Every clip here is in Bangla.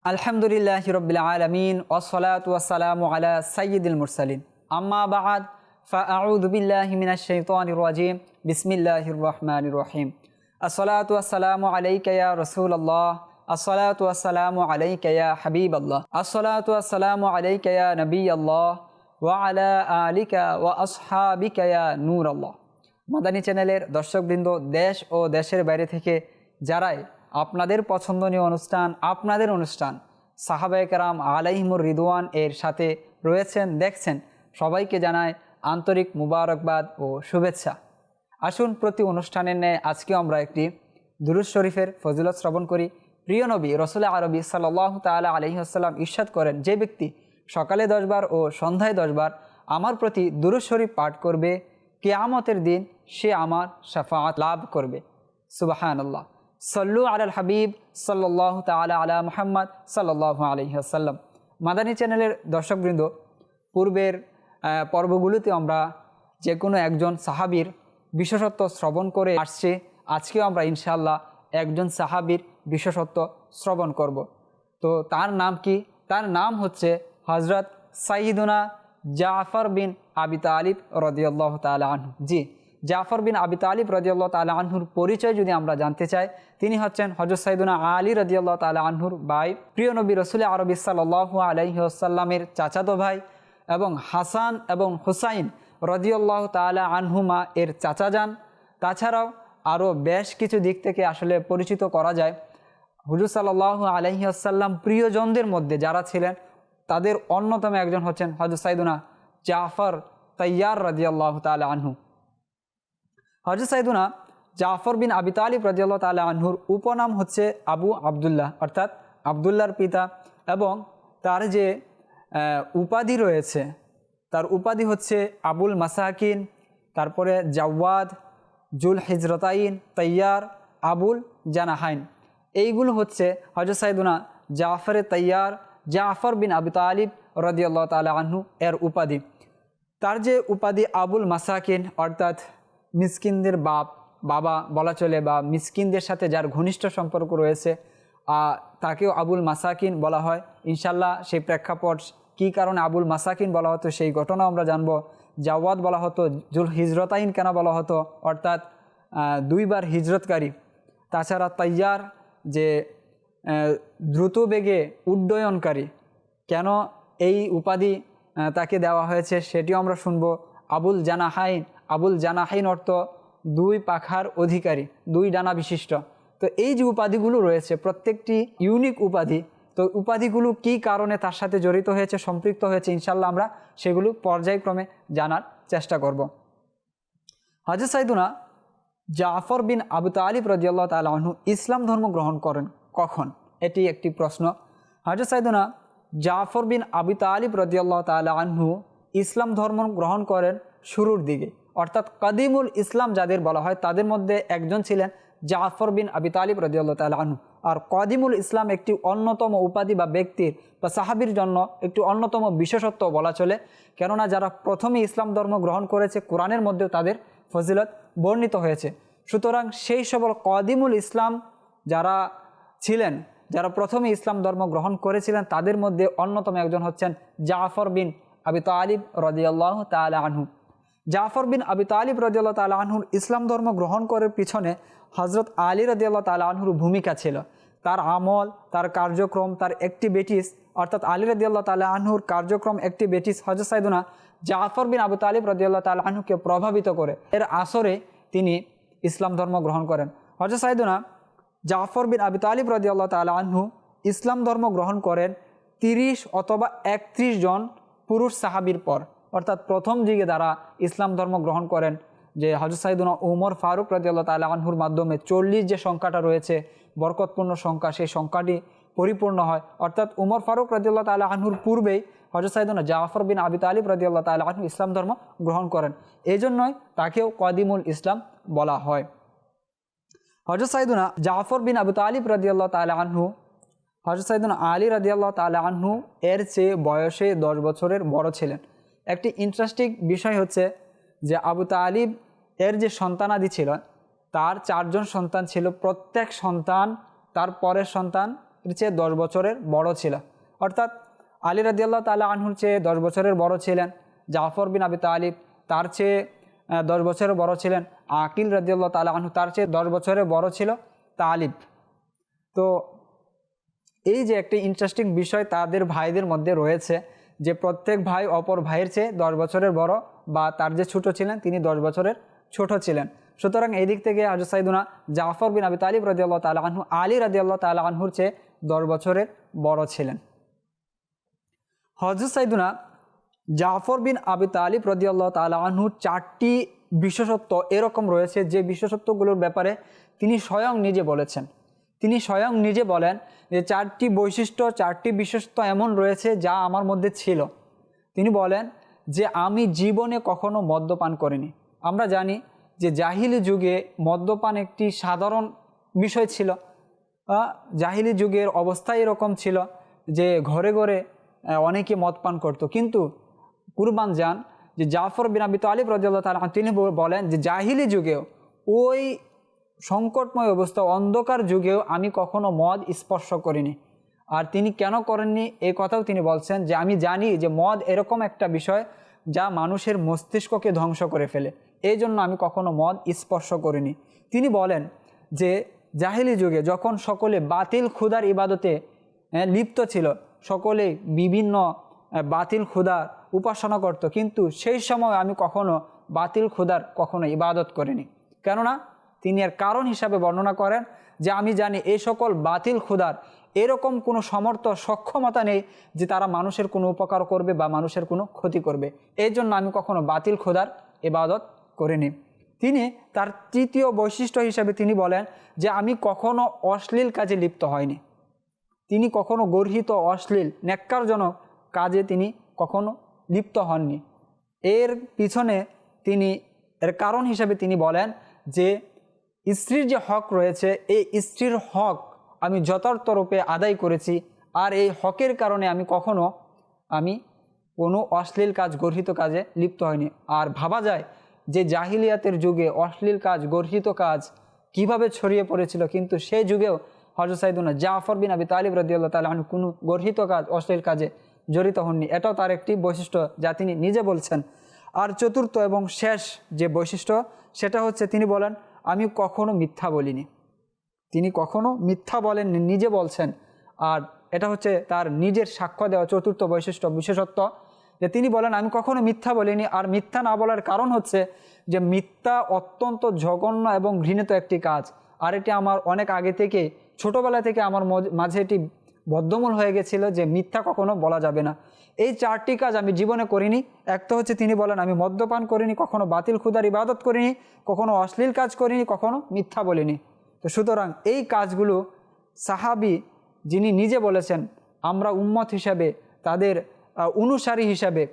আলহামদুলিল্লাহি রাব্বিল আলামিন ওয়াসসালাতু ওয়াসসালামু আলা সাইয়্যিদিল মুরসালিন আম্মা বা'দ ফাআউযু বিল্লাহি মিনাশ শাইতানির রাজিম বিসমিল্লাহির রহমানির রহিম আসসালাতু ওয়াসসালামু আলাইকা ইয়া রাসূলুল্লাহ আসসালাতু ওয়াসসালামু আলাইকা ইয়া হাবিবাল্লাহ আসসালাতু ওয়াসসালামু আলাইকা ইয়া নবিয়াল্লাহ ওয়া আলা আলিকা ওয়া আসহাবিকা ইয়া নূরাল্লাহ। মাদানী চ্যানেলের দর্শকবৃন্দ, দেশ ও দেশের বাইরে থেকে যারাই আপনাদের পছন্দনীয় আপনাদের অনুষ্ঠান সাহাবায়ে কেরাম আলাইহিমুর রিদওয়ান এর সাথে রয়েছেন, দেখছেন, সবাইকে জানায় আন্তরিক মুবারকবাদ ও শুভেচ্ছা। আসুন প্রতি অনুষ্ঠানের ন্যায় আজকেও আমরা একটি দুরূদ শরীফের ফজিলত শ্রবণ করি। প্রিয় নবী রসুল আরবি সাল্লাল্লাহু তাআলা আলাইহি ওয়াসাল্লাম ইরশাদ করেন, যে ব্যক্তি সকালে 10 বার ও সন্ধ্যায় 10 বার আমার প্রতি দুরূদ শরীফ পাঠ করবে, কিয়ামতের দিন সে আমার শাফাআত লাভ করবে। সুবহানাল্লাহ। সল্লু আলাল হাবিব সাল্লাল্লাহু তাআলা আলা মুহাম্মদ সাল্লাল্লাহু আলাইহি ওয়াসাল্লাম। মাদানী চ্যানেলের দর্শকবৃন্দ, পূর্বের পর্বগুলোতে আমরা যে কোনো একজন সাহাবীর বিশেষত্ব শ্রবণ করে আসছি। আজকেও আমরা ইনশাআল্লাহ একজন সাহাবীর বিশেষত্ব শ্রবণ করব। তো তার নাম কি? তার নাম হচ্ছে হযরত সাইয়্যিদুনা জাফর বিন আবি তালিব রাদিয়াল্লাহু তাআলা আনহু। জি, জাফর বিন আবি তালিব রাদিয়াল্লাহু তাআলা আনহুর পরিচয় যদি আমরা জানতে চাই, তিনি হচ্ছেন হযরত সাইয়্যিদুনা আলী রাদিয়াল্লাহু তাআলা আনহুর ভাই, প্রিয় নবী রাসূল আরবি সাল্লাল্লাহু আলাইহি ওয়াসাল্লামের চাচাতো ভাই, এবং হাসান এবং হুসাইন রাদিয়াল্লাহু তাআলা আনহুমা এর চাচা যান। তাছাড়াও আরও বেশ কিছু দিক থেকে আসলে পরিচিত করা যায়। হুজুর সাল্লাল্লাহু আলাইহি ওয়াসাল্লাম প্রিয়জনদের মধ্যে যারা ছিলেন তাদের অন্যতম একজন হচ্ছেন হযরত সাইয়্যিদুনা জাফর তাইয়ার রাদিয়াল্লাহু তাআলা আনহু। হযরত সাইয়্যিদুনা জাফর বিন আবি তালিব রাদিয়াল্লাহু তাআলা আনহুর উপনাম হচ্ছে আবু আবদুল্লাহ, অর্থাৎ আবদুল্লাহর পিতা, এবং তার যে উপাধি রয়েছে, তার উপাধি হচ্ছে আবুল মাসাকিন, তারপরে জাওয়াদ, জুল হিজরতাইন, তাইয়ার, আবুল জানাহাইন। এইগুলো হচ্ছে হযরত সাইয়্যিদুনা জাফরে তাইয়ার জাফর বিন আবি তালিব রাদিয়াল্লাহু তাআলা আনহু এর উপাধি। তার যে উপাধি আবুল মাসাকিন, অর্থাৎ মিসকিনদের বাবা বলা চলে, বা মিসকিনদের সাথে যার ঘনিষ্ঠ সম্পর্ক রয়েছে তাকেও আবুল মাসাকিন বলা হয়। ইনশাল্লাহ সেই প্রেক্ষাপট কী কারণে আবুল মাসাকিন বলা হতো সেই ঘটনা আমরা জানব। জাওয়াদ বলা হতো, জুল হিজরতাইন কেন বলা হতো, অর্থাৎ 2 বার হিজরতকারী। তাছাড়া তাইয়ার যে দ্রুত বেগে উড্ডয়নকারী, কেন এই উপাধি তাকে দেওয়া হয়েছে সেটিও আমরা শুনব। আবুল জানাহাইন অর্থ 2 পাখার অধিকারী, 2 ডানা বিশিষ্ট। তো এই যে উপাধিগুলো রয়েছে প্রত্যেকটি ইউনিক উপাধি। তো উপাধিগুলো কী কারণে তার সাথে জড়িত হয়েছে, সম্পৃক্ত হয়েছে, ইনশাল্লাহ আমরা সেগুলো পর্যায়ক্রমে জানার চেষ্টা করব। হযরত সাইয়্যিদুনা জাফর বিন আবু তালিব রাদিয়াল্লাহু তাআলা আনহু ইসলাম ধর্ম গ্রহণ করেন কখন? এটি একটি প্রশ্ন। হযরত সাইয়্যিদুনা জাফর বিন আবু তালিব রাদিয়াল্লাহু তাআলা আনহু ইসলাম ধর্ম গ্রহণ করেন শুরুর দিকে, অর্থাৎ কাদিমুল ইসলাম যাদের বলা হয় তাদের মধ্যে একজন ছিলেন জাফর বিন আবি তালিব রাদিয়াল্লাহু তাআলা আনহু। আর কাদিমুল ইসলাম একটি অন্যতম উপাধি বা ব্যক্তির বা সাহাবীর জন্য একটি অন্যতম বিশেষত্ব বলা চলে, কেননা যারা প্রথমে ইসলাম ধর্ম গ্রহণ করেছে কোরআনের মধ্যেও তাদের ফজিলত বর্ণিত হয়েছে। সুতরাং সেই সকল কাদিমুল ইসলাম যারা ছিলেন, যারা প্রথমে ইসলাম ধর্ম গ্রহণ করেছিলেন, তাদের মধ্যে অন্যতম একজন হচ্ছেন জাফর বিন আবি তালিব রাদিয়াল্লাহু তাআলা আনহু। জাফর বিন আবি তালিব রাদিয়াল্লাহু তাআলা আনহুর ইসলাম ধর্ম গ্রহণ করার পিছনে হযরত আলী রাদিয়াল্লাহু তাআলা আনহুর ভূমিকা ছিল। তার আমল, তার কার্যক্রম, তার অ্যাক্টিভিটিস, অর্থাৎ আলী রাদিয়াল্লাহু তাআলা আনহুর কার্যক্রম, অ্যাক্টিভিটিস হযরত সাইয়্যিদুনা জাফর বিন আবি তালিব রাদিয়াল্লাহু তাআলা আনহুকে প্রভাবিত করে। এর আসরে তিনি ইসলাম ধর্ম গ্রহণ করেন। হযরত সাইয়্যিদুনা জাফর বিন আবি তালিব রাদিয়াল্লাহু তাআলা আনহু ইসলাম ধর্ম গ্রহণ করেন 30 অথবা 31 জন পুরুষ সাহাবীর পর, অর্থাৎ প্রথম দিকে যারা ইসলাম ধর্ম গ্রহণ করেন, যে হযরত সাইয়্যিদুনা উমর ফারুক রাদিয়াল্লাহু তাআলা আনহুর মাধ্যমে 40 যে সংখ্যাটা রয়েছে বরকতপূর্ণ সংখ্যা, সেই সংখ্যাটি পরিপূর্ণ হয়। অর্থাৎ উমর ফারুক রাদিয়াল্লাহু তাআলা আনহুর পূর্বেই হযরত সাইয়্যিদুনা জাফর বিন আবি তালিব রাদিয়াল্লাহু তাআলা আনহু ইসলাম ধর্ম গ্রহণ করেন। এই জন্যই তাকেও কাদিমুল ইসলাম বলা হয়। হযরত সাইয়্যিদুনা জাফর বিন আবি তালিব রাদিয়াল্লাহু তাআলা আনহু হযরত সাইয়্যিদুনা আলী রাদিয়াল্লাহু তাআলা আনহু এর চেয়ে বয়সে 10 বছরের বড় ছিলেন। একটি ইন্টারেস্টিং বিষয় হচ্ছে যে আবু তালিব এর যে সন্তানাদি ছিল, তার 4 জন সন্তান ছিল। প্রত্যেক সন্তান তার পরের সন্তান চেয়ে 10 বছরের বড় ছিল। অর্থাৎ আলী রাদিয়াল্লাহু তাআলা আনহুর চেয়ে 10 বছরের বড় ছিলেন জাফর বিন আবি তালিব, তার চেয়ে 10 বছরের বড় ছিলেন আকিল রাদিয়াল্লাহু তাআলা আনহু, তার চেয়ে 10 বছরের বড় ছিল তালিব। তো এই যে একটা ইন্টারেস্টিং বিষয় তাদের ভাইদের মধ্যে রয়েছে যে প্রত্যেক ভাই অপর ভাইয়ের চেয়ে 10 বছরের বড়, বা তার যে ছোট ছিলেন তিনি 10 বছরের ছোট ছিলেন। সুতরাং এই দিক থেকে হযরত সাইয়েদুনা জাফর বিন আবি তালিব রাদিয়াল্লাহু তাআলা আনহু আলী রাদিয়াল্লাহু তাআলা আনহুর চেয়ে 10 বছরের বড় ছিলেন। হযরত সাইয়েদুনা জাফর বিন আবি তালিব রাদিয়াল্লাহু তাআলা আনহুর 4টি বিশেষত্ব এরকম রয়েছে যে বিশেষত্বগুলোর ব্যাপারে তিনি স্বয়ং নিজে বলেছেন। তিনি স্বয়ং নিজে বলেন যে 4টি বৈশিষ্ট্য, 4টি বিশেষত্ব এমন রয়েছে যা আমার মধ্যে ছিল। তিনি বলেন যে আমি জীবনে কখনো মদ্যপান করিনি। আমরা জানি যে জাহিলি যুগে মদ্যপান একটি সাধারণ বিষয় ছিল। জাহিলি যুগের অবস্থা এরকম ছিল যে ঘরে ঘরে অনেকে মদ পান করতো। কিন্তু কুরবান যান যে জাফর বিন আবি তালিব রাদিয়াল্লাহু তাআলা তিনি বলেন যে জাহিলি যুগেও, ওই সংকটময় অবস্থা অন্ধকার যুগেও আমি কখনো মদ স্পর্শ করিনি। আর তিনি কেন করেননি এই কথাও তিনি বলছেন যে আমি জানি যে মদ এরকম একটা বিষয় যা মানুষের মস্তিষ্ককে ধ্বংস করে ফেলে, এই জন্য আমি কখনো মদ স্পর্শ করিনি। তিনি বলেন যে জাহিলি যুগে যখন সকলে বাতিল খুদার ইবাদতে লিপ্ত ছিল, সকলে বিভিন্ন বাতিল খুদার উপাসনা করত, কিন্তু সেই সময় আমি কখনো বাতিল খুদার কখনো ইবাদত করিনি। কেননা তিনি এর কারণ হিসাবে বর্ণনা করেন যে আমি জানি এই সকল বাতিল খুদার এরকম কোনো সক্ষমতা নেই যে তারা মানুষের কোনো উপকার করবে বা মানুষের কোনো ক্ষতি করবে, এই জন্য আমি কখনো বাতিল খুদার ইবাদত করিনি। তিনি তার তৃতীয় বৈশিষ্ট্য হিসাবে তিনি বলেন যে আমি কখনো অশ্লীল কাজে লিপ্ত হয়নি। তিনি কখনো গর্হিত অশ্লীল ন্যাক্কারজনক কাজে তিনি কখনো লিপ্ত হননি। এর পিছনে তিনি এর কারণ হিসাবে তিনি বলেন যে স্ত্রীর যে হক রয়েছে, এই স্ত্রীর হক আমি যথার্থ রূপে আদায় করেছি, আর এই হকের কারণে আমি কখনো কোনো অশ্লীল কাজ গর্হিত কাজে লিপ্ত হয়নি। আর ভাবা যায় যে জাহিলিয়াতের যুগে অশ্লীল কাজ গর্হিত কাজ কিভাবে ছড়িয়ে পড়েছিল, কিন্তু সেই যুগেও হযরত সাইয়েদুনা জাফর বিন আবি তালিব রাদিয়াল্লাহু তাআলা আনহু কোনো গর্হিত কাজ অশ্লীল কাজে জড়িত হননি। এটাও তার একটি বৈশিষ্ট্য যা তিনি নিজে বলছেন। আর চতুর্থ এবং শেষ যে বৈশিষ্ট্য সেটা হচ্ছে তিনি বলেন আমি কখনো মিথ্যা বলিনি। তিনি কখনো মিথ্যা বলেননি, নিজে বলছেন। আর এটা হচ্ছে তার নিজের সাক্ষ্য দেওয়া চতুর্থ বৈশিষ্ট্য বিশেষত্ব, যে তিনি বলেন আমি কখনো মিথ্যা বলিনি। আর মিথ্যা না বলার কারণ হচ্ছে যে মিথ্যা অত্যন্ত জঘন্য এবং ঘৃণিত একটি কাজ, আর এটি আমার অনেক আগে থেকে ছোটোবেলা থেকে আমার মাঝে এটি বদ্ধমূল হয়ে গেছিল যে মিথ্যা কখনো বলা যাবে না। এই 4টি কাজ আমি জীবনে করিনি। এক তো হচ্ছে তিনি বলেন আমি মদ্যপান করিনি, কখনো বাতিল খুদার ইবাদত করিনি, কখনো অশ্লীল কাজ করিনি, কখনো মিথ্যা বলিনি। তো সুতরাং এই কাজগুলো সাহাবী যিনি নিজে বলেছেন আমরা উম্মত হিসাবে, তাদের অনুসারী হিসাবে,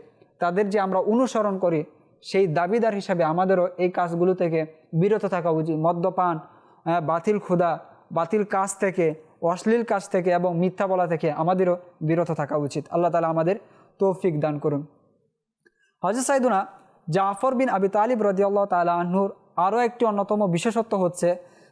তাদের যে আমরা অনুসরণ করি সেই দাবিদার হিসাবে আমাদেরও এই কাজগুলো থেকে বিরত থাকা উচিত। মদ্যপান, বাতিল খুদা, বাতিল কাজ থেকে, অশ্লীল কাজ থেকে এবং মিথ্যা বলা থেকে আমাদেরও বিরত থাকা উচিত। আল্লাহ তাআলা আমাদের তৌফিক দান করুন। হযরত সাইয়েদুনা জাফর বিন আবি তালিব রাদিয়াল্লাহু তাআলা আনহুর আরও একটি অন্যতম বিশেষত্ব হচ্ছে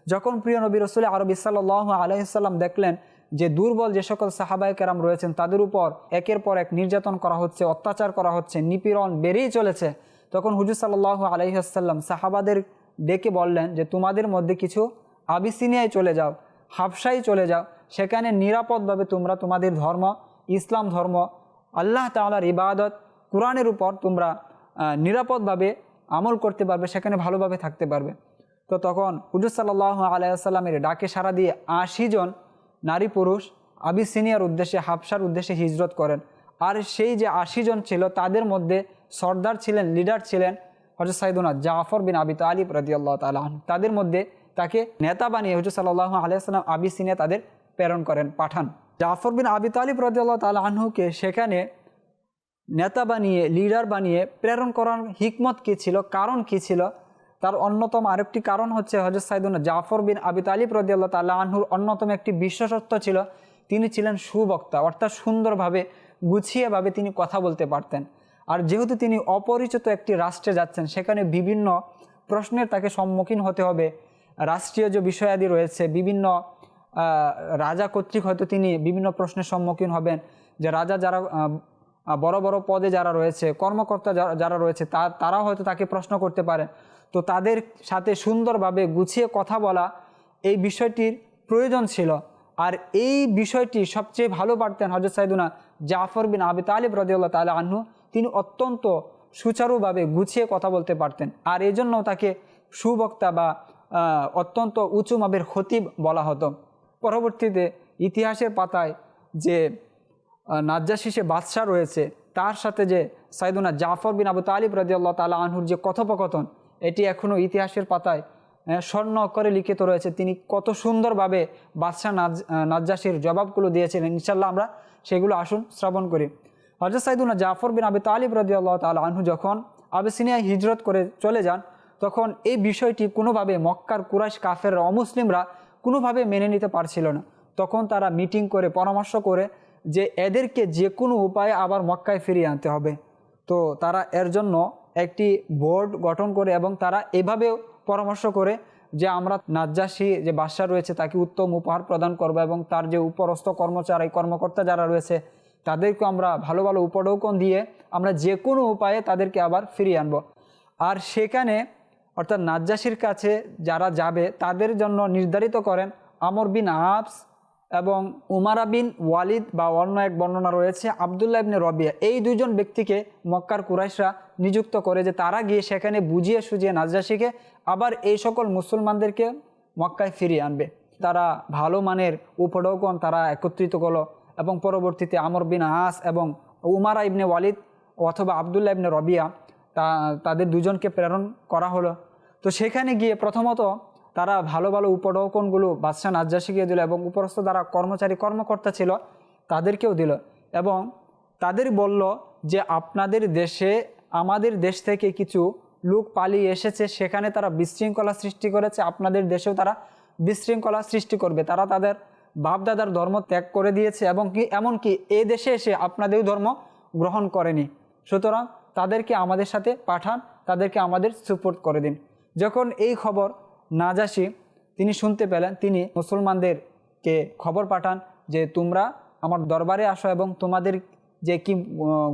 যখন প্রিয় নবী রাসূল আরবি সাল্লাল্লাহু আলাইহি ওয়াসাল্লাম দেখলেন যে দুর্বল যে সকল সাহাবায়ে কেরাম রয়েছেন তাদের উপর একের পর এক নির্যাতন করা হচ্ছে, অত্যাচার করা হচ্ছে, নিপীড়ন বেড়েই চলেছে, তখন হুজুর সাল্লাল্লাহু আলাইহি ওয়াসাল্লাম সাহাবাদের ডেকে বললেন যে তোমাদের মধ্যে কিছু আবিসিনিয়ায় চলে যাও, হাবশায় চলে যাও, সেখানে নিরাপদভাবে তোমরা তোমাদের ধর্ম, ইসলাম ধর্ম, আল্লাহ তাআলার ইবাদত, কোরআনের উপর তোমরা নিরাপদভাবে আমল করতে পারবে, সেখানে ভালোভাবে থাকতে পারবে। তো তখন হুজুর সাল্লাল্লাহু আলাইহি ওয়াসাল্লামের ডাকে সাড়া দিয়ে 80 জন নারী পুরুষ আবিসিনিয়ার উদ্দেশ্যে, হাবশার উদ্দেশ্যে হিজরত করেন। আর সেই যে 80 জন ছিল তাদের মধ্যে সর্দার ছিলেন, লিডার ছিলেন হযরত সাইয়েদুনা জাফর বিন আবি তালিব রাদিয়াল্লাহু তাআলা আনহু। তাদের মধ্যে তাকে নেতা বানিয়ে হুজুর সাল্লাল্লাহু আলাইহি ওয়াসাল্লাম আবিসিনিয়া তাদের প্রেরণ করেন, পাঠান। জাফর বিন আবি তালিব রাদিয়াল্লাহু তাআলা আনহুকে সেখানে নেতা বানিয়ে, লিডার বানিয়ে প্রেরণ করার হিকমত কী ছিল, কারণ কী ছিল? তার অন্যতম আরেকটি কারণ হচ্ছে হযরত সাইয়েদুনা জাফর বিন আবি তালিব রাদিয়াল্লাহু তাআলা আনহুর অন্যতম একটি বিশেষত্ব ছিল তিনি ছিলেন সুবক্তা, অর্থাৎ সুন্দরভাবে গুছিয়েভাবে তিনি কথা বলতে পারতেন। আর যেহেতু তিনি অপরিচিত একটি রাষ্ট্রে যাচ্ছেন, সেখানে বিভিন্ন প্রশ্নের তাকে সম্মুখীন হতে হবে, রাষ্ট্রীয় যে বিষয়াদি রয়েছে, বিভিন্ন রাজা কর্তৃক হয়তো তিনি বিভিন্ন প্রশ্নের সম্মুখীন হবেন, যে রাজা যারা বড় বড় পদে যারা রয়েছে, কর্মকর্তা যারা রয়েছে তারাও হয়তো তাকে প্রশ্ন করতে পারে। তো তাদের সাথে সুন্দরভাবে গুছিয়ে কথা বলা এই বিষয়টির প্রয়োজন ছিল। আর এই বিষয়টি সবচেয়ে ভালো পারতেন হযরত সাইয়েদুনা জাফর বিন আবি তালিব রাদিয়াল্লাহু তাআলা আনহু। তিনি অত্যন্ত সুচারুভাবে গুছিয়ে কথা বলতে পারতেন, আর এই জন্য তাকে সুবক্তা বা অত্যন্ত উঁচু মাপের খতিব বলা হতো। পরবর্তীতে ইতিহাসের পাতায় যে নাজ্জাশী সে বাদশাহ রয়েছে, তার সাথে যে সাইয়েদুনা জাফর বিন আবু তালিব রাদিয়াল্লাহু তাআলা আনহুর যে কথোপকথন, এটি এখনও ইতিহাসের পাতায় স্বর্ণ অক্ষরে লিখিত রয়েছে। তিনি কত সুন্দরভাবে বাদশাহ নাজ্জাশীর জবাবগুলো দিয়েছিলেন। ইনশাআল্লাহ আমরা সেগুলো আসুন শ্রবণ করি। হযরত সাইয়েদুনা জাফর বিন আবি তালিব রাদিয়াল্লাহু তাআলা আনহু যখন আবিসিনিয়ায় হিজরত করে চলে যান, তখন এই বিষয়টি কোনোভাবে মক্কার কুরাইশ কাফেররা, অমুসলিমরা কোনোভাবে মেনে নিতে পারছিল না। তখন তারা মিটিং করে পরামর্শ করে যে এদেরকে যে কোনো উপায়ে আবার মক্কায় ফিরিয়ে আনতে হবে। তো তারা এর জন্য একটি বোর্ড গঠন করে এবং তারা এভাবেও পরামর্শ করে যে আমরা নাজ্জাশী যে বাদশা রয়েছে তাকে উত্তম উপহার প্রদান করব, এবং তার যে উপরস্থ কর্মচারী কর্মকর্তা যারা রয়েছে তাদেরকে আমরা ভালো ভালো উপঢৌকন দিয়ে আমরা যে কোনো উপায়ে তাদেরকে আবার ফিরিয়ে আনব। আর সেখানে অর্থাৎ নাজ্জাশীর কাছে যারা যাবে তাদের জন্য নির্ধারিত করেন আমর বিন আবস এবং উমারা বিন ওয়ালিদ, বা অন্য এক বর্ণনা রয়েছে আবদুল্লাহ ইবনে রবিয়া। এই দুইজন ব্যক্তিকে মক্কার কুরাইশরা নিযুক্ত করে যে তারা গিয়ে সেখানে বুঝিয়ে সুঝিয়ে নাজ্জাশীকে আবার এই সকল মুসলমানদেরকে মক্কায় ফিরিয়ে আনবে। তারা ভালো মানের উপঢৌকন তারা একত্রিত করলো, এবং পরবর্তীতে আমর বিন আস এবং উমারা ইবনে ওয়ালিদ অথবা আবদুল্লাহ ইবনে রবিয়া তাদের দুজনকে প্রেরণ করা হলো। তো সেখানে গিয়ে প্রথমত তারা ভালো ভালো উপঢৌকনগুলো বাদশাহ নাজ্জাশীকে দিল, এবং উপরস্থ যারা কর্মচারী কর্মকর্তা ছিল তাদেরকেও দিল, এবং তাদের বলল যে আপনাদের দেশে আমাদের দেশ থেকে কিছু লোক পালিয়ে এসেছে, সেখানে তারা বিশৃঙ্খলা সৃষ্টি করেছে, আপনাদের দেশেও তারা বিশৃঙ্খলা সৃষ্টি করবে। তারা তাদের বাপদাদার ধর্ম ত্যাগ করে দিয়েছে, এবং এমনকি এ দেশে এসে আপনাদের ধর্ম গ্রহণ করেনি। সুতরাং তাদেরকে আমাদের সাথে পাঠান, তাদেরকে আমাদের সুপুর্দ করে দিন। যখন এই খবর নাজ্জাশী তিনি শুনতে পেলেন, তিনি মুসলমানদেরকে খবর পাঠান যে তোমরা আমার দরবারে আসো, এবং তোমাদের যে কি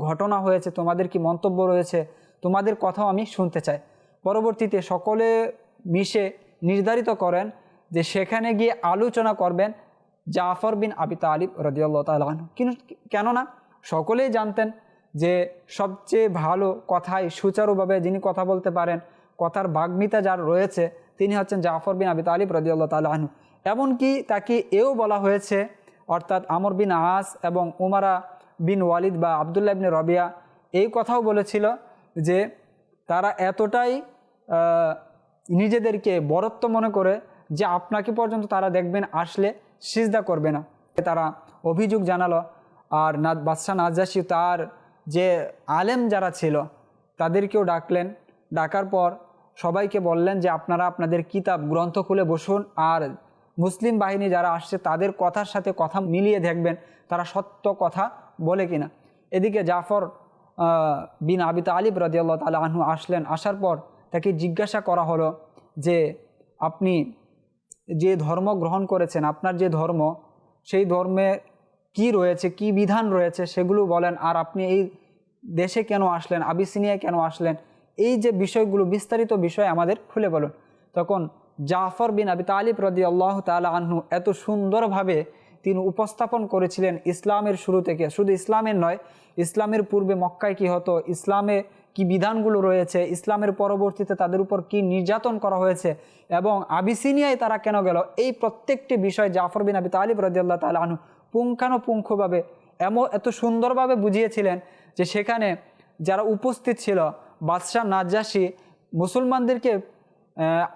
ঘটনা হয়েছে, তোমাদের কি মন্তব্য রয়েছে, তোমাদের কথাও আমি শুনতে চাই। পরবর্তীতে সকলে মিশে নির্ধারিত করেন যে সেখানে গিয়ে আলোচনা করবেন জাফর বিন আবি তালিব রাদিয়াল্লাহু তাআলা আনহু। কেননা সকলেই জানতেন যে সবচেয়ে ভালো কথায় সুচারুভাবে যিনি কথা বলতে পারেন, কথার বাগ্মিতা যার রয়েছে, তিনি হচ্ছেন জাফর বিন আবি তালিব রাদিয়াল্লাহু তাআলা আনহু। এমনকি তাকে এও বলা হয়েছে, অর্থাৎ আমর বিন আস এবং উমারা বিন ওয়ালিদ বা আবদুল্লাহ ইবনে রবিয়া এই কথাও বলেছিল যে তারা এতটাই নিজেদেরকে বরত্ব মনে করে যে আপনাকে পর্যন্ত তারা দেখবেন আসলে সিজদা করবে না। তারা অভিযোগ জানালো। আর বাদশাহ নাজ্জাশী তার যে আলেম যারা ছিল তাদেরকেও ডাকলেন। ডাকার পর সবাইকে বললেন যে আপনারা আপনাদের কিতাব গ্রন্থ খুলে বসুন, আর মুসলিম বাহিনী যারা আসছে তাদের কথার সাথে কথা মিলিয়ে দেখবেন তারা সত্য কথা বলে কিনা। এদিকে জাফর বিন আবি তালিব রাদিয়াল্লাহু তাআলা আনহু আসলেন। আসার পর তাকে জিজ্ঞাসা করা হলো যে আপনি যে ধর্ম গ্রহণ করেছেন, আপনার যে ধর্ম, সেই ধর্মে কি রয়েছে, কি বিধান রয়েছে সেগুলো বলেন, আর আপনি এই দেশে কেন আসলেন, আবিসিনিয়ায় কেন আসলেন, এই যে বিষয়গুলো বিস্তারিত বিষয় আমাদের খুলে বলুন। তখন জাফর বিন আবি তালিব রাদিয়াল্লাহু তাআলা আনহু এত সুন্দরভাবে তিনি উপস্থাপন করেছিলেন ইসলামের শুরু থেকে, শুধু ইসলামের নয়, ইসলামের পূর্বে মক্কায় কি হতো, ইসলামে কি বিধানগুলো রয়েছে, ইসলামের পরবর্তীতে তাদের উপর কি নির্যাতন করা হয়েছে, এবং আবিসিনিয়ায় তারা কেন গেল, এই প্রত্যেকটি বিষয় জাফর বিন আবি তালিব রাদিয়াল্লাহু তাআলা আনহু পুঙ্খানুপুঙ্খভাবে এত সুন্দরভাবে বুঝিয়েছিলেন যে সেখানে যারা উপস্থিত ছিল বাদশাহ নাজ্জাশী মুসলমানদেরকে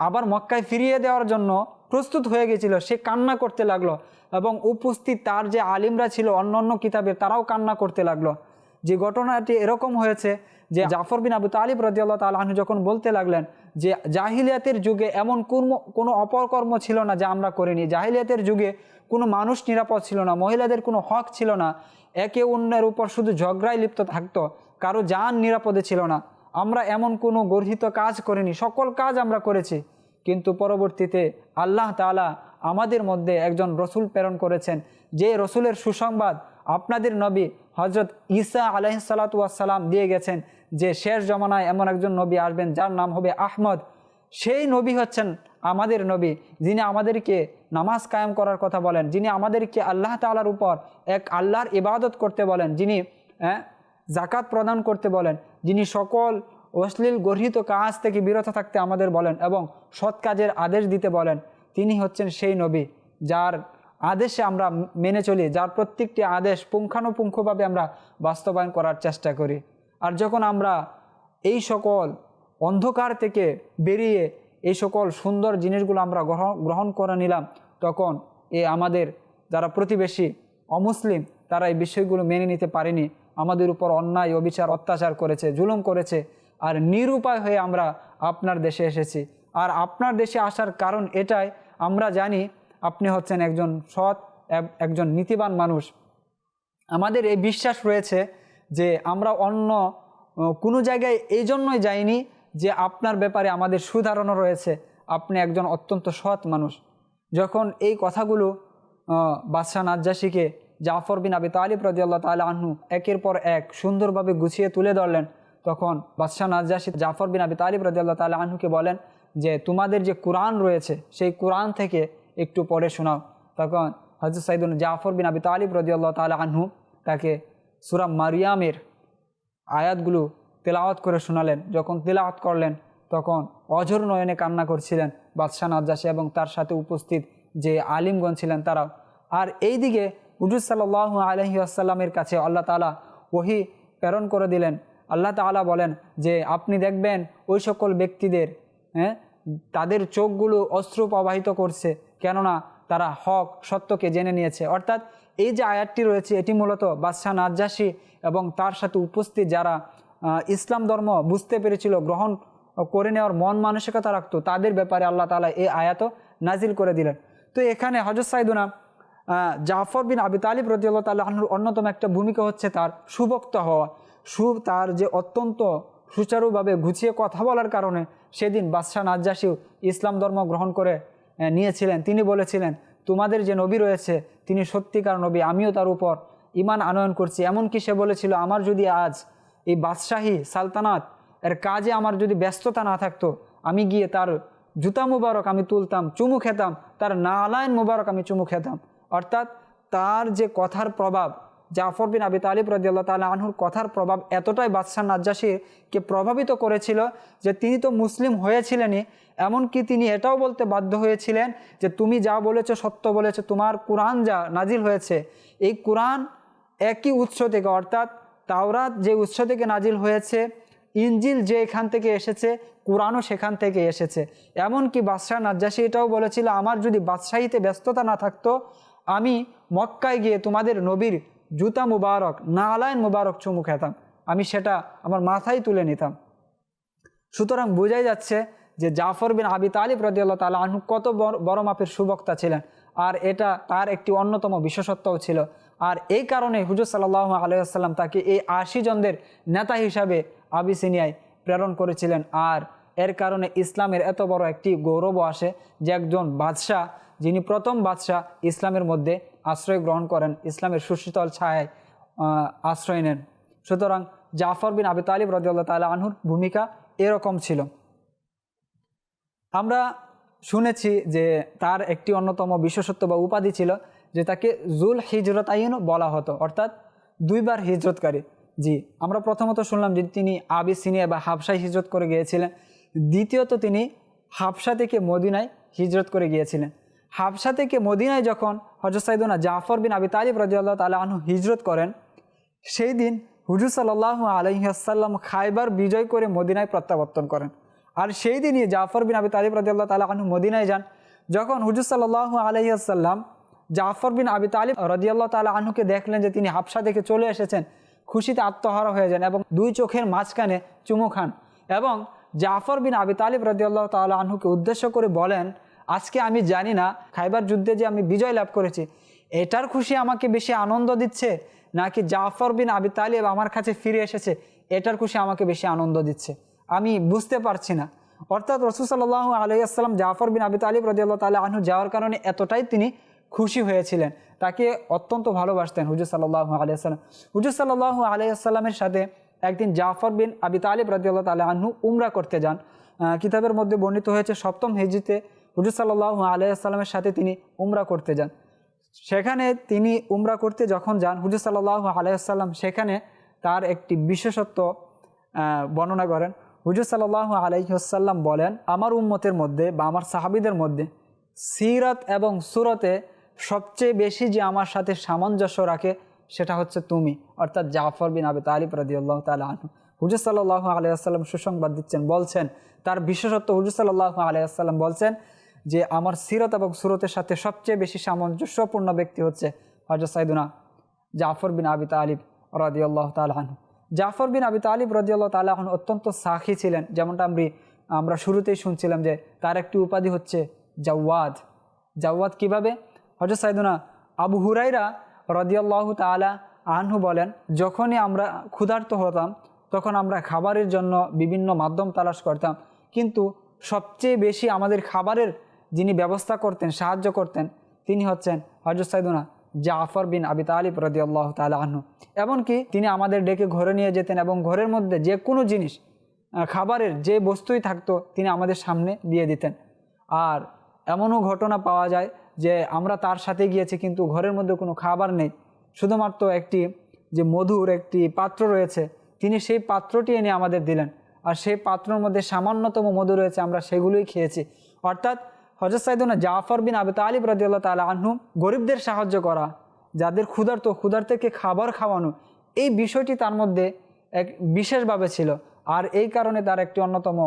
আবার মক্কায় ফিরিয়ে দেওয়ার জন্য প্রস্তুত হয়ে গেছিল। সে কান্না করতে লাগলো, এবং উপস্থিত তার যে আলিমরা ছিল অন্য অন্য কিতাবের তারাও কান্না করতে লাগলো। যে ঘটনাটি এরকম হয়েছে যে জাফর বিন আবু তালিব রাদিয়াল্লাহু তাআলা আনহু যখন বলতে লাগলেন যে জাহিলিয়াতের যুগে এমন কোনো অপকর্ম ছিল না যা আমরা করিনি, জাহিলিয়াতের যুগে কোনো মানুষ নিরাপদ ছিল না, মহিলাদের কোনো হক ছিল না, একে অন্যের উপর শুধু ঝগড়ায় লিপ্ত থাকতো, কারো জান নিরাপদে ছিল না, আমরা এমন কোনো গর্হিত কাজ করিনি, সকল কাজ আমরা করেছি। কিন্তু পরবর্তীতে আল্লাহ তাআলা আমাদের মধ্যে একজন রসুল প্রেরণ করেছেন, যে রসুলের সুসংবাদ আপনাদের নবী হজরত ঈসা আলাইহিসসালাতু ওয়াসসালাম দিয়ে গেছেন, যে শেষ জমানায় এমন একজন নবী আসবেন যার নাম হবে আহমদ। সেই নবী হচ্ছেন আমাদের নবী, যিনি আমাদেরকে নামাজ কায়েম করার কথা বলেন, যিনি আমাদেরকে আল্লাহ তাআলার উপর এক আল্লাহর ইবাদত করতে বলেন, যিনি জাকাত প্রদান করতে বলেন, যিনি সকল অশ্লীল গর্হিত কাজ থেকে বিরত থাকতে আমাদের বলেন এবং সৎ কাজের আদেশ দিতে বলেন। তিনি হচ্ছেন সেই নবী যার আদেশে আমরা মেনে চলি, যার প্রত্যেকটি আদেশ পুঙ্খানুপুঙ্খভাবে আমরা বাস্তবায়ন করার চেষ্টা করি। আর যখন আমরা এই সকল অন্ধকার থেকে বেরিয়ে এই সকল সুন্দর জিনিসগুলো আমরা গ্রহণ করে নিলাম, তখন আমাদের যারা প্রতিবেশী অমুসলিম তারা এই বিষয়গুলো মেনে নিতে পারেনি, আমাদের উপর অন্যায় অবিচার অত্যাচার করেছে, জুলুম করেছে। আর নিরুপায় হয়ে আমরা আপনার দেশে এসেছি। আর আপনার দেশে আসার কারণ এটাই, আমরা জানি আপনি হচ্ছেন একজন সৎ, একজন নীতিবান মানুষ। আমাদের এই বিশ্বাস রয়েছে যে আমরা অন্য কোনো জায়গায় এই জন্যই যাইনি যে আপনার ব্যাপারে আমাদের সুধারণা রয়েছে, আপনি একজন অত্যন্ত সৎ মানুষ। যখন এই কথাগুলো বাদশাহ নাজ্জাশীকে জাফর বিন আবি তালিব রাদিয়াল্লাহু তাআলা আনহু একের পর এক সুন্দরভাবে গুছিয়ে তুলে ধরলেন, তখন বাদশাহ নাজ্জাশী জাফর বিন আবি তালিব রাদিয়াল্লাহু তাআলা আনহুকে বলেন যে তোমাদের যে কোরআন রয়েছে সেই কোরআন থেকে একটু পড়ে শোনাও। তখন হযরত সাইয়েদুনা জাফর বিন আবি তালিব রাদিয়াল্লাহু তাআলা আনহু তাকে সূরা মারিয়ামের আয়াতগুলো তেলাওয়াত করে শোনালেন। যখন তেলাওয়াত করলেন তখন অঝোর নয়নে কান্না করছিলেন বাদশাহ নাজ্জাশী এবং তার সাথে উপস্থিত যে আলিমগণ ছিলেন তারাও। আর এই দিকে হুজুর সাল্লাল্লাহু আলাইহি ওয়াসাল্লামের কাছে আল্লাহ তাআলা ওহী প্রেরণ করে দিলেন। আল্লাহ তাআলা বলেন যে আপনি দেখবেন ওই সকল ব্যক্তিদের তাদের চোখগুলো অশ্রু প্রবাহিত করছে, কেননা তারা হক সত্যকে জেনে নিয়েছে। অর্থাৎ এই যে আয়াতটি রয়েছে এটি মূলত বাদশাহ নাজ্জাশী এবং তার সাথে উপস্থিত যারা ইসলাম ধর্ম বুঝতে পেরেছিল, গ্রহণ করে নেওয়ার মন মানসিকতা রাখতো, তাদের ব্যাপারে আল্লাহ তাআলা এই আয়াতও নাজিল করে দিলেন। তো এখানে হযরত সাইয়েদুনা জাফর বিন আবি তালিব রাদিয়াল্লাহু তাআলা আনহুর অন্যতম একটা ভূমিকা হচ্ছে তার সুবক্তা হওয়া। তার যে অত্যন্ত সুচারুভাবে গুছিয়ে কথা বলার কারণে সেদিন বাদশাহ নাজ্জাশী ইসলাম ধর্ম গ্রহণ করে নিয়েছিলেন। তিনি বলেছিলেন তোমাদের যে নবী রয়েছে তিনি সত্যিকার নবী, আমিও তার উপর ঈমান আনয়ন করছি। এমনকি সে বলেছিল আমার যদি আজ এই বাদশাহী সালতানাত এর কাজে আমার যদি ব্যস্ততা না থাকতো, আমি গিয়ে তার জুতা মুবারক আমি তুলতাম, চুমু খেতাম, তার নালায়ন মুবারক আমি চুমু খেতাম। অর্থাৎ তার যে কথার প্রভাব, জাফর বিন আবি তালিব রাদিয়াল্লাহু তাআলা আনহুর কথার প্রভাব এতটাই বাদশাহ নাজ্জাশীকে প্রভাবিত করেছিল যে তিনি তো মুসলিম হয়েছিলেনই, এমনকি তিনি এটাও বলতে বাধ্য হয়েছিলেন যে তুমি যা বলেছো সত্য বলেছো, তোমার কোরআন যা নাজিল হয়েছে এই কোরআন একই উৎস থেকে, অর্থাৎ তাওরাত যে উৎস থেকে নাজিল হয়েছে, ইনজিল যে এখান থেকে এসেছে, কোরআনও সেখান থেকে এসেছে। এমনকি বাদশাহ নাজ্জাশী এটাও বলেছিল আমার যদি বাদশাহীতে ব্যস্ততা না থাকতো আমি মক্কায় গিয়ে তোমাদের নবীর জুতা মুবারক নালায়ন মুবারক চুমু খেতাম, আমি সেটা আমার মাথায় তুলে নিতাম। সুতরাং বোঝাই যাচ্ছে যে জাফর বিন আবি তালিব রাদিয়াল্লাহু তাআলা আনহু কত বড় মাপের সুবক্তা ছিলেন, আর এটা তার একটি অন্যতম বিশেষত্বও ছিল। আর এই কারণে হুজুর সাল্লাল্লাহু আলাইহি ওয়াসাল্লাম তাকে এই 80 জনদের নেতা হিসাবে আবিসিনিয়ায় প্রেরণ করেছিলেন। আর এর কারণে ইসলামের এত বড় একটি গৌরব আসে যে একজন বাদশাহ, যিনি প্রথম বাদশাহ ইসলামের মধ্যে আশ্রয় গ্রহণ করেন, ইসলামের সুশীতল ছায়ায় আশ্রয় নেন। সুতরাং জাফর বিন আবি তালিব রাদিয়াল্লাহু তাআলা আনহুর ভূমিকা এরকম ছিল। আমরা শুনেছি যে তার একটি অন্যতম বিশেষত্ব বা উপাধি ছিল যে তাকে জুল হিজরতাইন বলা হতো, অর্থাৎ দুইবার হিজরতকারী। জি, আমরা প্রথমত শুনলাম যে তিনি আবিসিনিয়া বা হাবশায় হিজরত করে গিয়েছিলেন, দ্বিতীয়ত তিনি হাবশা থেকে মদিনায় হিজরত করে গিয়েছিলেন। হাবশা থেকে মদিনায় যখন হযরত সাইয়েদুনা জাফর বিন আবি তালিব রাদিয়াল্লাহু তাআলা আনহু হিজরত করেন, সেই দিন হুজুর সাল্লাল্লাহু আলাইহি ওয়াসাল্লাম খায়বার বিজয় করে মদিনায় প্রত্যাবর্তন করেন। আর সেই দিনই জাফর বিন আবি তালিব রাদিয়াল্লাহু তাআলা আনহু মদিনায় যান। যখন হুজুর সাল্লাল্লাহু আলাইহি ওয়াসাল্লাম জাফর বিন আবি তালিব রাদিয়াল্লাহু তাআলা আনহুকে দেখলেন যে তিনি হাবশা থেকে চলে এসেছেন, খুশিতে আত্মহারা হয়ে যান এবং দুই চোখের মাঝখানে চুমু খান এবং জাফর বিন আবি তালিব রাদিয়াল্লাহু তাআলা আনহুকে উদ্দেশ্য করে বলেন আজকে আমি জানি না খায়বার যুদ্ধে যে আমি বিজয় লাভ করেছি এটার খুশি আমাকে বেশি আনন্দ দিচ্ছে নাকি জাফর বিন আবি তালিব আমার কাছে ফিরে এসেছে এটার খুশি আমাকে বেশি আনন্দ দিচ্ছে, আমি বুঝতে পারছি না। অর্থাৎ রাসূল সাল্লাল্লাহু আলাইহি ওয়াসাল্লাম জাফর বিন আবি তালিব রাদিয়াল্লাহু তাআলা আনহু যাওয়ার কারণে এতটাই তিনি খুশি হয়েছিলেন, তাকে অত্যন্ত ভালোবাসতেন হুজুর সাল্লাল্লাহু আলাইহি ওয়াসাল্লাম। হুজুর সাল্লাল্লাহু আলাইহি ওয়াসাল্লামের সাথে একদিন জাফর বিন আবি তালিব রাদিয়াল্লাহু তাআলা আনহু উমরা করতে যান। কিতাবের মধ্যে বর্ণিত হয়েছে 7ম হিজরিতে হুজুর সাল্লাল্লাহু আলাইহি ওয়াসাল্লামের সাথে তিনি উমরা করতে যান। সেখানে তিনি উমরা করতে যখন যান, হুজুর সাল্লাল্লাহু আলাইহি ওয়াসাল্লাম সেখানে তার একটি বিশেষত্ব বর্ণনা করেন। হুজুর সাল্লাল্লাহু আলাইহি ওয়াসাল্লাম বলেন, আমার উম্মতের মধ্যে বা আমার সাহাবীদের মধ্যে সিরাত এবং সুরতে সবচেয়ে বেশি যে আমার সাথে সামঞ্জস্য রাখে সেটা হচ্ছে তুমি, অর্থাৎ জাফর বিন আবি তালিব রাদিয়াল্লাহু তাআলা আনহু। হুজুর সাল্লাল্লাহু আলাইহি ওয়াসাল্লাম সুসংবাদ দিচ্ছেন, বলছেন তার বিশেষত্ব। হুজুর সাল্লাল্লাহু আলাইহি ওয়াসাল্লাম বলছেন যে আমার সিরাত এবং সুরতের সাথে সবচেয়ে বেশি সামঞ্জস্যপূর্ণ ব্যক্তি হচ্ছে হযরত সাইয়্যিদুনা জাফর বিন আবি তালিব রাদিয়াল্লাহু তাআলা আনহু। জাফর বিন আবি তালিব রাদিয়াল্লাহু তাআলা আনহু অত্যন্ত সাখী ছিলেন, যেমনটা আমরা শুরুতেই শুনছিলাম যে তার একটি উপাধি হচ্ছে জাওয়াদ। জাওয়াদ কিভাবে? হযরত সাইয়্যিদুনা আবু হুরায়রা রাদিয়াল্লাহু তাআলা আনহু বলেন, যখনই আমরা ক্ষুধার্ত হতাম তখন আমরা খাবারের জন্য বিভিন্ন মাধ্যম তালাশ করতাম, কিন্তু সবচেয়ে বেশি আমাদের খাবারের যিনি ব্যবস্থা করতেন, সাহায্য করতেন, তিনি হচ্ছেন হযরত সাইয়্যিদুনা জাফর বিন আবি তালিব রাদিয়াল্লাহু তাআলা আনহু। এমনকি তিনি আমাদের ডেকে ঘরে নিয়ে যেতেন এবং ঘরের মধ্যে যে কোনো জিনিস, খাবারের যে বস্তুই থাকতো তিনি আমাদের সামনে দিয়ে দিতেন। আর এমনও ঘটনা পাওয়া যায় যে আমরা তার সাথে গিয়েছি কিন্তু ঘরের মধ্যে কোনো খাবার নেই, শুধুমাত্র একটি যে মধুর একটি পাত্র রয়েছে, তিনি সেই পাত্রটি এনে আমাদের দিলেন, আর সেই পাত্রের মধ্যে সামান্যতম মধু রয়েছে, আমরা সেগুলোই খেয়েছি। অর্থাৎ হযরত সাইয়্যিদুনা জাফর বিন আবি তালিব রাদিয়াল্লাহু তাআলা আনহু গরিবদের সাহায্য করা, যাদের ক্ষুধার্তকে খাবার খাওয়ানো, এই বিষয়টি তার মধ্যে এক বিশেষভাবে ছিল। আর এই কারণে তার একটি অন্যতম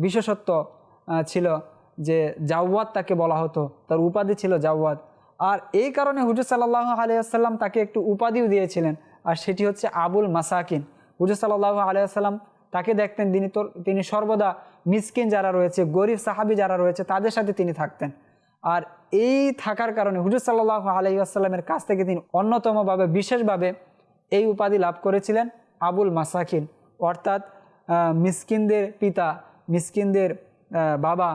বিশেষত্ব ছিল যে জাওয়াদ তাকে বলা হতো, তার উপাধি ছিল জাওয়াদ। আর এই কারণে হুজুর সাল্লাল্লাহু আলাইহি ওয়াসাল্লাম তাকে একটু উপাধিও দিয়েছিলেন, আর সেটি হচ্ছে আবুল মাসাকিন। হুজুর সাল্লাল্লাহু আলাইহি ওয়াসাল্লাম তাকে দেখতেন তিনি সর্বদা মিসকিন যারা রয়েছে, গরিব সাহাবী যারা রয়েছে তাদের সাথে তিনি থাকতেন। আর এই থাকার কারণে হুজুর সাল্লাল্লাহু আলাইহি ওয়াসাল্লামের কাছ থেকে তিনি অন্যতমভাবে বিশেষভাবে এই উপাধি লাভ করেছিলেন আবুল মাসাকিন, অর্থাৎ মিসকিনদের পিতা, মিসকিনদের বাবা।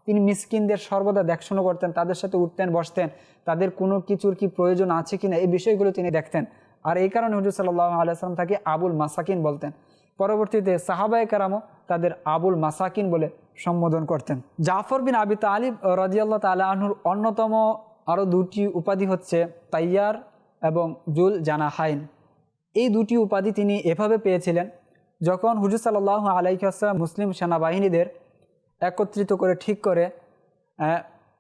তিনি মিসকিনদের সর্বদা দেখাশোনা করতেন, তাদের সাথে উঠতেন বসতেন, তাদের কোনো কিছুর কি প্রয়োজন আছে কিনা এই বিষয়গুলো তিনি দেখতেন। আর এই কারণে হুজুর সাল্লাল্লাহু আলাইহি ওয়াসাল্লাম তাকে আবুল মাসাকিন বলতেন। পরবর্তীতে সাহাবায়ে কেরামও তাদের আবুল মাসাকিন বলে সম্বোধন করতেন। জাফর বিন আবি তালিব রাদিয়াল্লাহু তাআলা আনহুর অন্যতম আরও দুটি উপাধি হচ্ছে তাইয়ার এবং জুল জানাহাইন। এই দুটি উপাধি তিনি এভাবে পেয়েছিলেন, যখন হুজুর সাল্লাল্লাহু আলাইহি ওয়াসাল্লাম মুসলিম সেনাবাহিনীদের একত্রিত করে ঠিক করে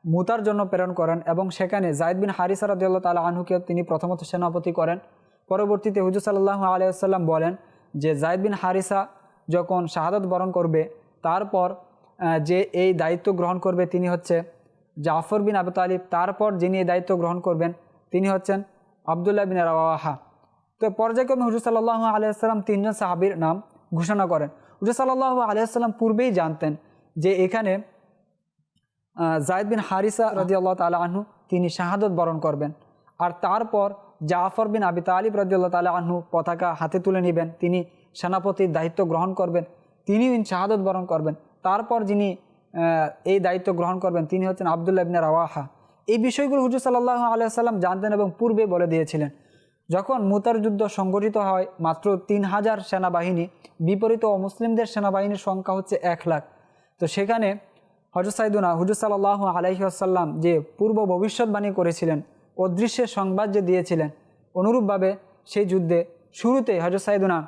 মুতার জন্য প্রেরণ করেন এবং সেখানে যায়েদ বিন হারিসা রাদিয়াল্লাহু তাআলা আনহুকে তিনি প্রথমত সেনাপতি করেন। পরবর্তীতে হুজুর সাল্লাল্লাহু আলাইহি ওয়াসাল্লাম বলেন যে যায়েদ বিন হারিসা যখন শাহাদাত বরণ করবে তারপর যে এই দায়িত্ব গ্রহণ করবে তিনি হচ্ছে জাফর বিন আবি তালিব। তারপর যিনি এই দায়িত্ব গ্রহণ করবেন তিনি হচ্ছেন আব্দুল্লাহ বিন রাওয়াহা। তো পর্যায়ক্রমে হুজুর সাল্লাল্লাহু আলাইহি ওয়াসাল্লাম 3 জন সাহাবীর নাম ঘোষণা করেন। হুজুর সাল্লাল্লাহু আলাইহি ওয়াসাল্লাম পূর্বেই জানতেন যে এখানে যায়েদ বিন হারিসা রাদিয়াল্লাহু তাআলা আনহু তিনি শাহাদাত বরণ করবেন, আর তারপর জাফর বিন আবি তালিব রাদিয়াল্লাহু তাআলা আনহু পতাকা হাতে তুলে নেবেন, তিনি সেনাপতির দায়িত্ব গ্রহণ করবেন, তিনিও শাহাদাত বরণ করবেন। তারপর যিনি এই দায়িত্ব গ্রহণ করবেন তিনি হচ্ছেন আব্দুল্লাহ ইবনে রাওয়াহা। এই বিষয়গুলো হুজুর সাল্লাল্লাহু আলাইহি ওয়াসাল্লাম জানতেন এবং পূর্বে বলে দিয়েছিলেন। যখন মুতার যুদ্ধ সংগঠিত হয় মাত্র 3000 সেনাবাহিনী, বিপরীত অমুসলিমদের সেনাবাহিনীর সংখ্যা হচ্ছে 1 লাখ। তো সেখানে হযরত সাইয়্যিদুনা হুজুর সাল্লাল্লাহু আলাইহি ওয়াসাল্লাম যে পূর্ব ভবিষ্যৎবাণী করেছিলেন, অদৃশ্যের সংবাদ যে দিয়েছিলেন, অনুরূপভাবে সেই যুদ্ধে শুরুতে হযরত সাইয়্যিদুনা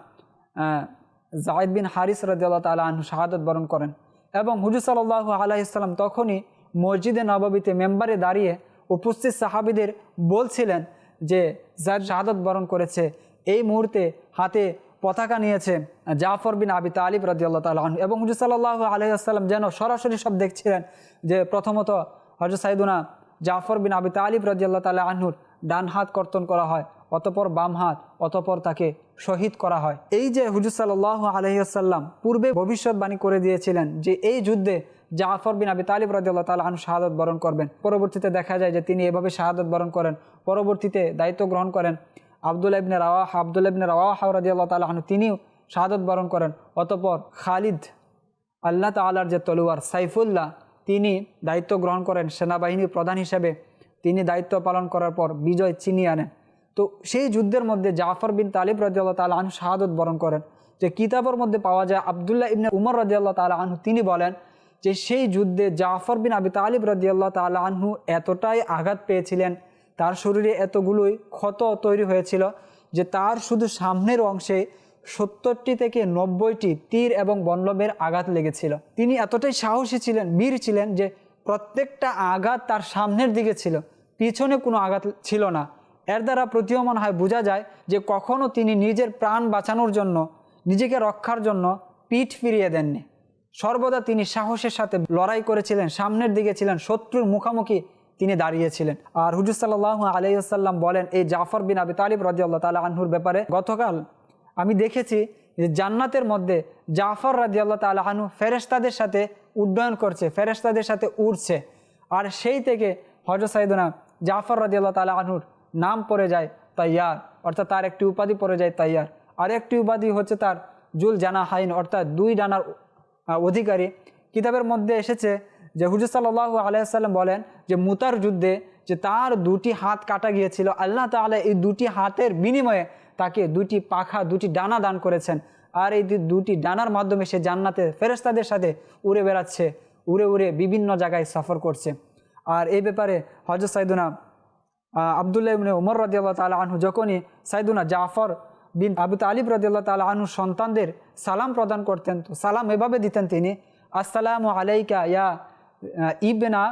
যায়েদ বিন হারিস রাদিয়াল্লাহু তাআলা আনহু শাহাদাত বরণ করেন এবং হুজুর সাল্লাল্লাহু আলাইহি ওয়াসাল্লাম তখনই মসজিদে নববীতে মেম্বারে দাঁড়িয়ে উপস্থিত সাহাবীদের বলছিলেন যে যায়েদ শাহাদাত বরণ করেছে, এই মুহূর্তে হাতে পতাকা নিয়েছে জাফর বিন আবি তালিব রাদিয়াল্লাহু তাআলা আনহু। এবং হুজুর সাল্লাল্লাহু আলাইহি ওয়াসাল্লাম যেন সরাসরি সব দেখছিলেন যে প্রথমত হযরত সাইয়্যিদুনা জাফর বিন আবি তালিব রাদিয়াল্লাহু তাআলা আনহুর ডান হাত কর্তন করা হয়, অতঃপর বাম হাত, অতঃপর তাকে শহীদ করা হয়। এই যে হুজুর সাল্লাল্লাহু আলাইহি ওয়াসাল্লাম পূর্বে ভবিষ্যৎবাণী করে দিয়েছিলেন যে এই যুদ্ধে জাফর বিন আবি তালিব রাদিয়াল্লাহু তাআলা আনহু শাহাদাত বরণ করবেন, পরবর্তীতে দেখা যায় যে তিনি এভাবে শাহাদাত বরণ করেন। পরবর্তীতে দায়িত্ব গ্রহণ করেন আব্দুল্লাহ ইবনে রাওয়াহা রাদিয়াল্লাহু তাআলা আনহু, তিনিও শাহাদাত বরণ করেন। অতঃপর খালিদ আল্লাহ তাআলার যে তলোয়ার সাইফুল্লাহ, তিনি দায়িত্ব গ্রহণ করেন সেনাবাহিনীর প্রধান হিসেবে। তিনি দায়িত্ব পালন করার পর বিজয় ছিনিয়ে আনেন। তো সেই যুদ্ধের মধ্যে জাফর বিন তালিব রাদিয়াল্লাহু তাআলা আনহু শাহাদত বরণ করেন। যে কিতাবের মধ্যে পাওয়া যায় আব্দুল্লাহ ইবনে উমর রাদিয়াল্লাহু তাআলা আনহু তিনি বলেন যে সেই যুদ্ধে জাফর বিন আবি তালিব রাদিয়াল্লাহু তাআলা আনহু এতটাই আঘাত পেয়েছিলেন, তার শরীরে এতগুলোই ক্ষত তৈরি হয়েছিল যে তার শুধু সামনের অংশে 70টি থেকে 90টি তীর এবং বল্লমের আঘাত লেগেছিল। তিনি এতটাই সাহসী ছিলেন, বীর ছিলেন যে প্রত্যেকটা আঘাত তার সামনের দিকে ছিল, পিছনে কোনো আঘাত ছিল না। এর দ্বারা প্রতীয়মান হয়, বোঝা যায় যে কখনও তিনি নিজের প্রাণ বাঁচানোর জন্য, নিজেকে রক্ষার জন্য পিঠ ফিরিয়ে দেননি। সর্বদা তিনি সাহসের সাথে লড়াই করেছিলেন, সামনের দিকে ছিলেন, শত্রুর মুখোমুখি তিনি দাঁড়িয়েছিলেন। আর হুজুর সাল্লাল্লাহু আলাইহি ওয়াসাল্লাম বলেন এই জাফর বিন আবি তালিব রাদিয়াল্লাহু তাআলা আনহুর ব্যাপারে, গতকাল আমি দেখেছি যে জান্নাতের মধ্যে জাফর রাদিয়াল্লাহু তাআলা আনহু ফেরেশতাদের সাথে উড্ডয়ন করছে, ফেরেশতাদের সাথে উড়ছে। আর সেই থেকে হযরত সাইয়েদনা জাফর রাদিয়াল্লাহু তাআলা আনহুর নাম পড়ে যায় তাইয়ার, অর্থাৎ তার একটি উপাধি পড়ে যায় তাইয়ার। আর একটি উপাধি হচ্ছে তার জুল জানাহাইন, অর্থাৎ 2 ডানার অধিকারী। কিতাবের মধ্যে এসেছে যে হুজুর সাল্লাল্লাহু আলাইহি ওয়াসাল্লাম বলেন যে মুতার যুদ্ধে যে তার 2টি হাত কাটা গিয়েছিল, আল্লাহ তাআলা এই 2টি হাতের বিনিময়ে তাকে 2টি পাখা, 2টি ডানা দান করেছেন। আর এই 2টি ডানার মাধ্যমে সে জান্নাতে ফেরেশতাদের সাথে উড়ে বেড়াচ্ছে, উড়ে উড়ে বিভিন্ন জায়গায় সফর করছে। আর এই ব্যাপারে হযরত সাইয়েদনা আব্দুল্লাহ ইবনে উমর রাদিয়াল্লাহু তাআলা আনহু যখনই সাইয়েদনা জাফর বিন আবু তালিব রাদিয়াল্লাহু তাআলা আনহু সন্তানদের সালাম প্রদান করতেন, তো সালাম এভাবে দিতেন তিনি, আসসালামু আলাইকা ইয়া ইবনা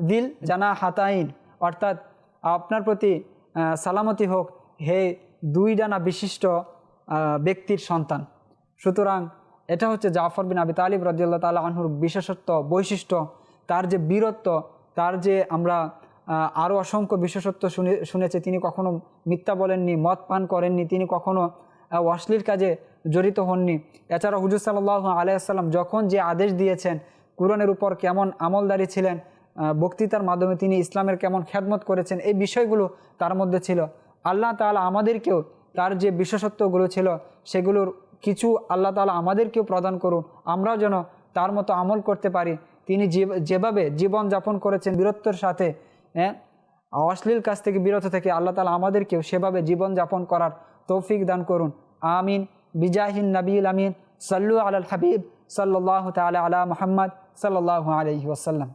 দিল জানাহাতাইন, অর্থাৎ আপনার প্রতি সালামতি হোক হে 2 ডানা বিশিষ্ট ব্যক্তির সন্তান। সুতরাং এটা হচ্ছে জাফর বিন আবি তালিব রাদিয়াল্লাহু তাআলা আনহুর বিশেষত্ব, বৈশিষ্ট্য, তার যে বীরত্ব, তার যে আমরা আরও অসংখ্য বিশেষত্ব শুনেছি। তিনি কখনো মিথ্যা বলেননি, মদ পান করেননি, তিনি কখনো অশ্লীল কাজে জড়িত হননি। এছাড়া হুজুর সাল্লাল্লাহু আলাইহি ওয়াসাল্লাম যখন যে আদেশ দিয়েছেন, কুরআনের উপর কেমন আমলদারি ছিলেন, বক্তৃতার মাধ্যমে তিনি ইসলামের কেমন খেদমত করেছেন, এই বিষয়গুলো তার মধ্যে ছিল। আল্লাহ তাআলা আমাদেরকেও তার যে বিশেষত্বগুলো ছিল সেগুলোর কিছু আল্লাহ তাআলা আমাদেরকেও প্রদান করুন, আমরাও যেন তার মতো আমল করতে পারি। তিনি যেভাবে জীবন যাপন করেছেন বীরত্বের সাথে, অশ্লীল কাজ থেকে বিরত থেকে, আল্লাহ তাআলা আমাদেরকেও সেভাবে জীবন যাপন করার তৌফিক দান করুন। আমিন। বিজাহিন নবীল আমিন। সাল্লু আলাল হাবিব সাল্লাল্লাহু তাআলা আলা মুহাম্মদ সাল্লাল্লাহু আলাইহি ওয়াসাল্লাম।